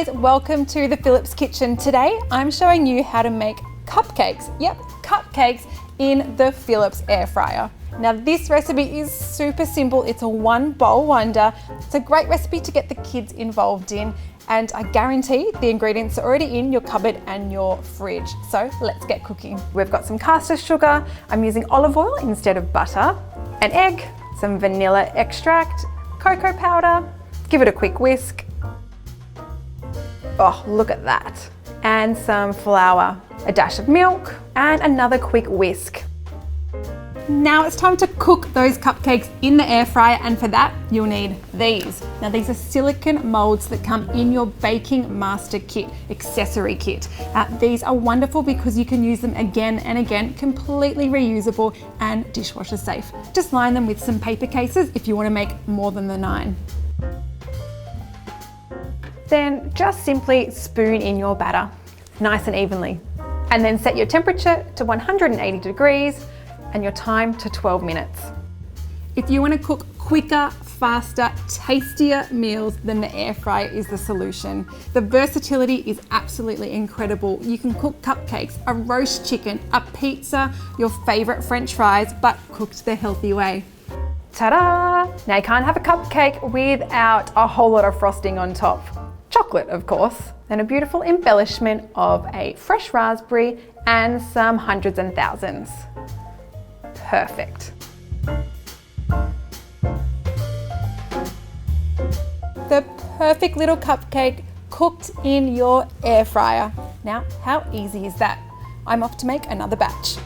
guys, welcome to the Phillips kitchen. Today I'm showing you how to make cupcakes. Yep, cupcakes in the Phillips Airfryer. Now this recipe is super simple. It's a one bowl wonder. It's a great recipe to get the kids involved in, and I guarantee the ingredients are already in your cupboard and your fridge. So let's get cooking. We've got some caster sugar. I'm using olive oil instead of butter, an egg, some vanilla extract, cocoa powder. Give it a quick whisk. Oh, look at that. And some flour, a dash of milk, and another quick whisk. Now it's time to cook those cupcakes in the air fryer, and for that you'll need these. Now these are silicone molds that come in your baking master kit, accessory kit. These are wonderful because you can use them again and again, completely reusable and dishwasher safe. Just line them with some paper cases if you want to make more than the 9. Then just simply spoon in your batter, nice and evenly. And then set your temperature to 180 degrees and your time to 12 minutes. If you want to cook quicker, faster, tastier meals, then the air fryer is the solution. The versatility is absolutely incredible. You can cook cupcakes, a roast chicken, a pizza, your favorite French fries, but cooked the healthy way. Ta-da! Now you can't have a cupcake without a whole lot of frosting on top. Chocolate, of course, and a beautiful embellishment of a fresh raspberry and some hundreds and thousands. Perfect. The perfect little cupcake cooked in your air fryer. Now, how easy is that? I'm off to make another batch.